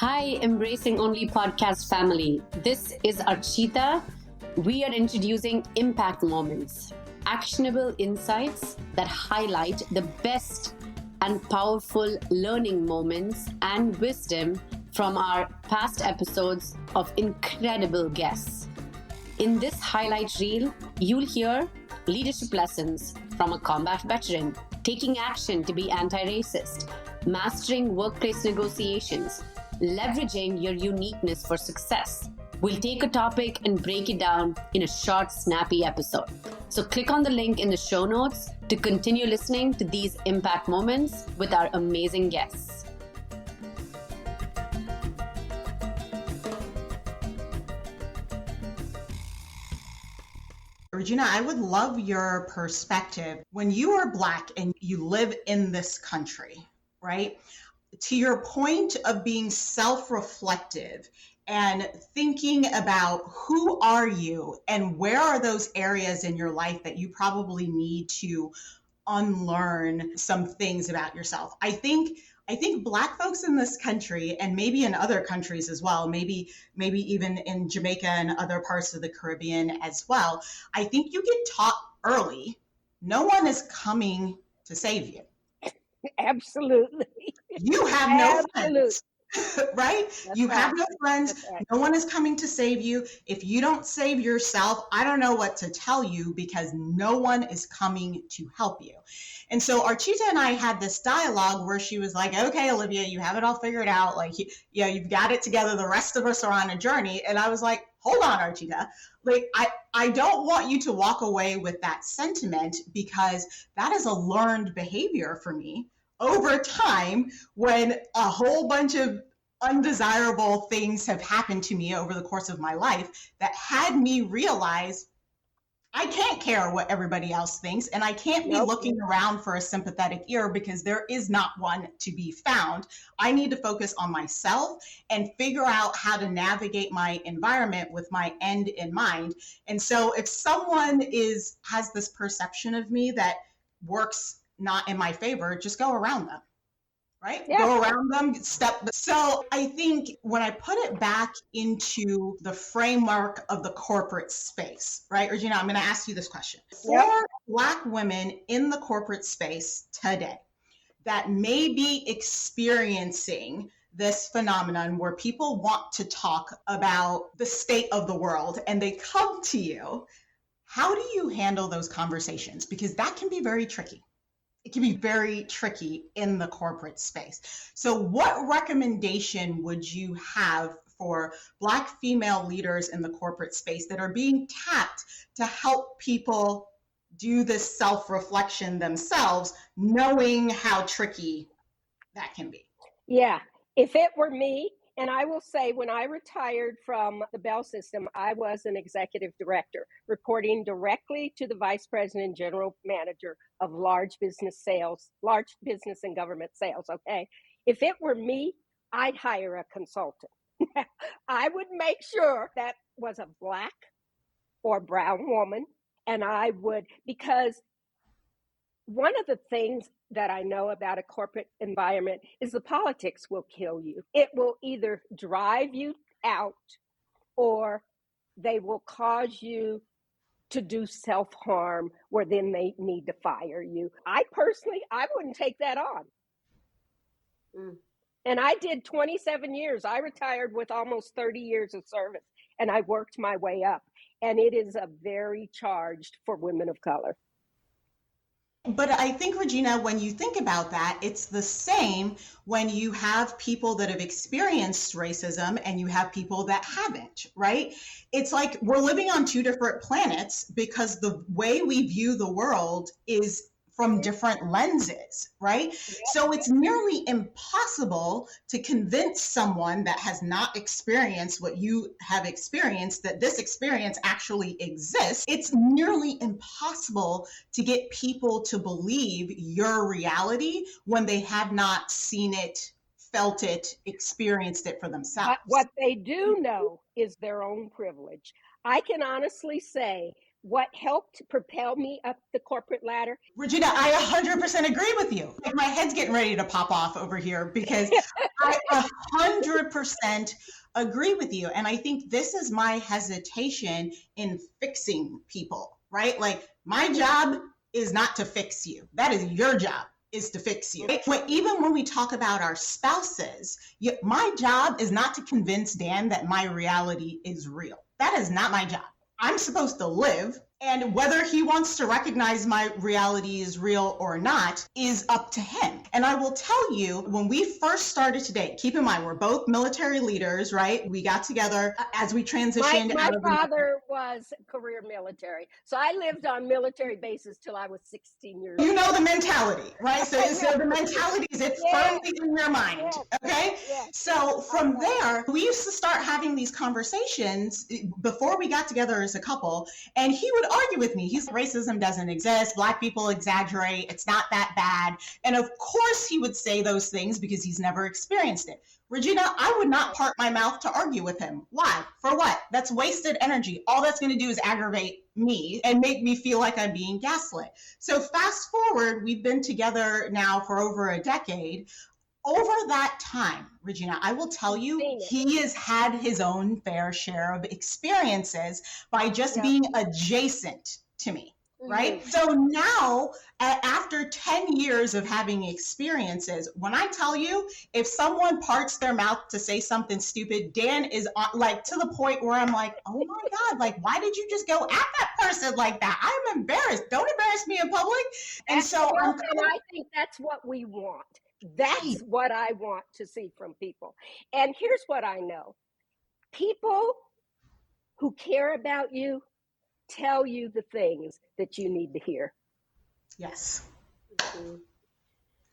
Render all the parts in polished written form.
Hi, Embracing Only podcast family. This is Archita. We are introducing impact moments, actionable insights that highlight the best and powerful learning moments and wisdom from our past episodes of incredible guests. In this highlight reel, you'll hear leadership lessons from a combat veteran, taking action to be anti-racist, mastering workplace negotiations, leveraging your uniqueness for success. We'll take a topic and break it down in a short, snappy episode. So click on the link in the show notes to continue listening to these impact moments with our amazing guests. Regina, I would love your perspective. When you are Black and you live in this country, right? To your point of being self-reflective and thinking about who are you and where are those areas in your life that you probably need to unlearn some things about yourself. I think Black folks in this country, and maybe in other countries as well, maybe even in Jamaica and other parts of the Caribbean as well, I think you get taught early, no one is coming to save you. Absolutely. You have no friends, right? That's you right. have no friends. Right. No one is coming to save you. If you don't save yourself, I don't know what to tell you because no one is coming to help you. And so Archita and I had this dialogue where she was like, okay, Olivia, you have it all figured out. Like, yeah, you've got it together. The rest of us are on a journey. And I was like, hold on, Archita. Like, I don't want you to walk away with that sentiment because that is a learned behavior for me over time when a whole bunch of undesirable things have happened to me over the course of my life that had me realize I can't care what everybody else thinks, and I can't be looking around for a sympathetic ear because there is not one to be found. I need to focus on myself and figure out how to navigate my environment with my end in mind. And so if someone has this perception of me that works not in my favor, just go around them. Right? Yeah. Go around them, So I think when I put it back into the framework of the corporate space, right, Regina, I'm going to ask you this question. For Black women in the corporate space today that may be experiencing this phenomenon where people want to talk about the state of the world and they come to you, how do you handle those conversations? Because that can be very tricky. It can be very tricky in the corporate space. So what recommendation would you have for Black female leaders in the corporate space that are being tapped to help people do this self-reflection themselves, knowing how tricky that can be? Yeah, if it were me, and I will say when I retired from the Bell system, I was an executive director, reporting directly to the vice president and general manager of large business and government sales, okay? If it were me, I'd hire a consultant. I would make sure that was a Black or brown woman, and I would, because one of the things that I know about a corporate environment is the politics will kill you. It will either drive you out or they will cause you to do self-harm where then they need to fire you. I wouldn't take that on. And I did 27 years. I retired with almost 30 years of service and I worked my way up. And it is a very charged for women of color. But I think, Regina, when you think about that, it's the same when you have people that have experienced racism and you have people that haven't, right? It's like we're living on two different planets because the way we view the world is from different lenses, right? So it's nearly impossible to convince someone that has not experienced what you have experienced that this experience actually exists. It's nearly impossible to get people to believe your reality when they have not seen it, felt it, experienced it for themselves. What they do know is their own privilege. I can honestly say what helped propel me up the corporate ladder. Regina, I 100% agree with you. Like, my head's getting ready to pop off over here because I 100% agree with you. And I think this is my hesitation in fixing people, right? Like, my job is not to fix you. That is your job, is to fix you. Even when we talk about our spouses, my job is not to convince Dan that my reality is real. That is not my job. I'm supposed to live, and whether he wants to recognize my reality is real or not is up to him. And I will tell you, when we first started today, keep in mind, we're both military leaders, right? We got together as we transitioned. My father was career military. So I lived on military bases till I was 16 years old. You know the mentality, right? So the mentality is it's firmly in your mind, okay? So from there, we used to start having these conversations before we got together as a couple, and he would argue with me. He's racism doesn't exist. Black people exaggerate. It's not that bad. And of course he would say those things because he's never experienced it. Regina, I would not part my mouth to argue with him. Why? For what? That's wasted energy. All that's going to do is aggravate me and make me feel like I'm being gaslit. So fast forward, we've been together now for over a decade. Over that time, Regina, I will tell you, he has had his own fair share of experiences by just being adjacent to me, right? So now, after 10 years of having experiences, when I tell you, if someone parts their mouth to say something stupid, Dan is like to the point where I'm like, oh my God, like, why did you just go at that person like that? I'm embarrassed. Don't embarrass me in public. And so and I think that's what we want. That's what I want to see from people. And here's what I know. People who care about you tell you the things that you need to hear. Yes.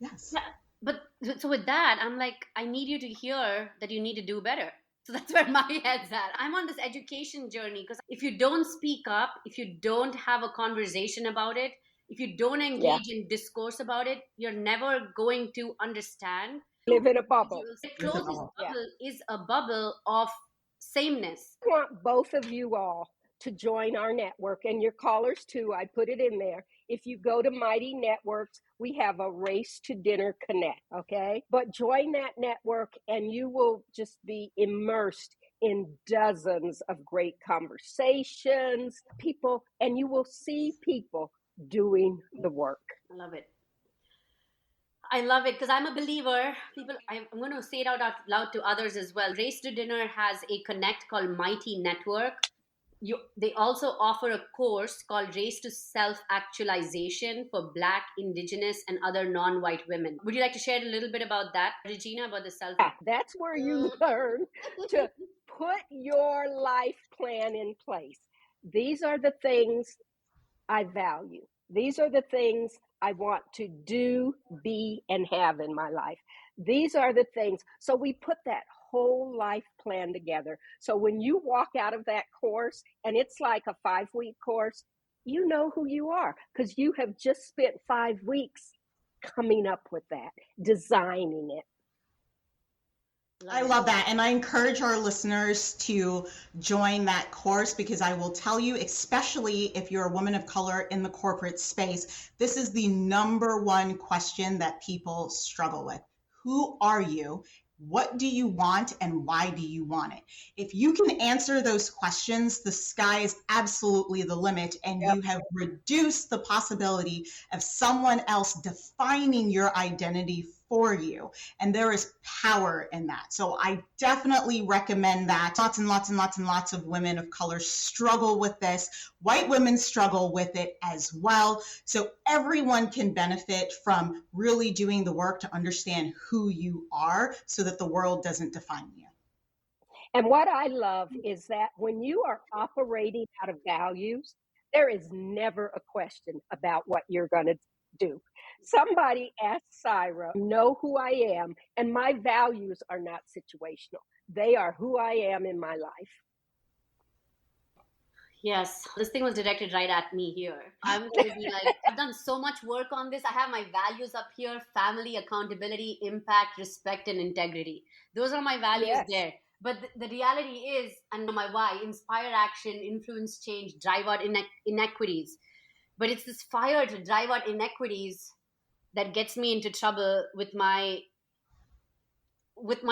Yes. Yeah, but so with that, I'm like, I need you to hear that you need to do better. So that's where my head's at. I'm on this education journey because if you don't speak up, if you don't have a conversation about it, if you don't engage in discourse about it, you're never going to understand. Live in a bubble. The closest bubble is a bubble of sameness. I want both of you all to join our network, and your callers too. I put it in there. If you go to Mighty Networks, we have a Race to Dinner Connect, okay? But join that network and you will just be immersed in dozens of great conversations, people, and you will see people doing the work. I love it. I love it because I'm a believer. I'm going to say it out loud to others as well. Race to Dinner has a connect called Mighty Network. They also offer a course called Race to Self-Actualization for Black, Indigenous, and other non-white women. Would you like to share a little bit about that, Regina, about the self? That's where you learn to put your life plan in place. These are the things I value. These are the things I want to do, be, and have in my life. These are the things. So we put that whole life plan together. So when you walk out of that course, and it's like a 5-week course, you know who you are because you have just spent 5 weeks coming up with that, designing it. I love that. And I encourage our listeners to join that course because I will tell you, especially if you're a woman of color in the corporate space, this is the number one question that people struggle with. Who are you? What do you want and why do you want it? If you can answer those questions, the sky is absolutely the limit, and you have reduced the possibility of someone else defining your identity for you. And there is power in that. So I definitely recommend that. Lots and lots and lots and lots of women of color struggle with this. White women struggle with it as well. So everyone can benefit from really doing the work to understand who you are so that the world doesn't define you. And what I love is that when you are operating out of values, there is never a question about what you're going to do. Somebody asked Saira, know who I am, and my values are not situational. They are who I am in my life. Yes, this thing was directed right at me here. I'm going to be like, I've done so much work on this. I have my values up here: family, accountability, impact, respect, and integrity. Those are my values there. But the reality is, and my why, inspire action, influence change, drive out inequities. But it's this fire to drive out inequities that gets me into trouble with my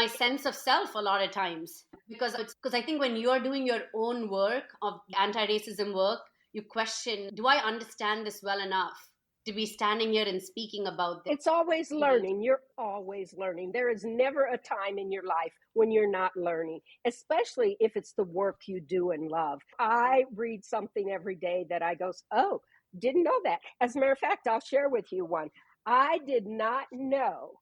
sense of self a lot of times, because I think when you're doing your own work of anti-racism work, you question, do I understand this well enough to be standing here and speaking about this? It's always learning. You're always learning. There is never a time in your life when you're not learning, especially if it's the work you do and love. I read something every day that I go, oh, didn't know that. As a matter of fact, I'll share with you one. I did not know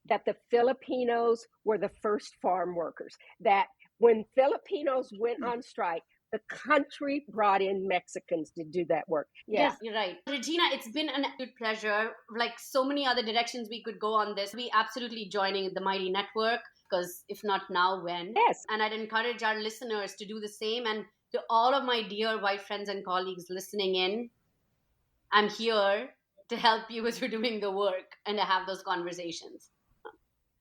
that the Filipinos were the first farm workers, that when Filipinos went on strike, the country brought in Mexicans to do that work. Yeah. Yes, you're right. Regina, it's been an absolute pleasure. Like so many other directions we could go on this. We absolutely joining the Mighty Network, because if not now, when? Yes. And I'd encourage our listeners to do the same. And to all of my dear white friends and colleagues listening in, I'm here to help you as you're doing the work and to have those conversations.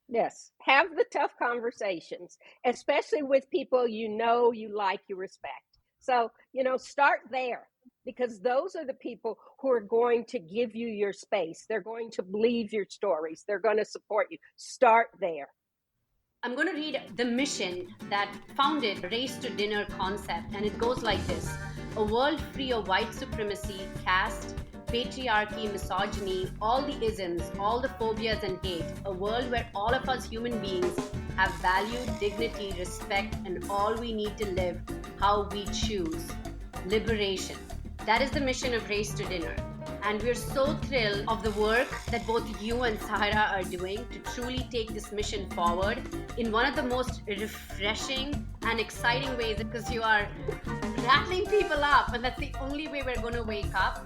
Yes, have the tough conversations, especially with people you know, you like, you respect. So, start there, because those are the people who are going to give you your space. They're going to believe your stories. They're going to support you. Start there. I'm going to read the mission that founded Race to Dinner concept, and it goes like this. A world free of white supremacy, caste, patriarchy, misogyny, all the isms, all the phobias and hate. A world where all of us human beings have value, dignity, respect, and all we need to live how we choose. Liberation. That is the mission of Race to Dinner. And we're so thrilled of the work that both you and Saira are doing to truly take this mission forward in one of the most refreshing and exciting ways, because you are rattling people up, and that's the only way we're going to wake up.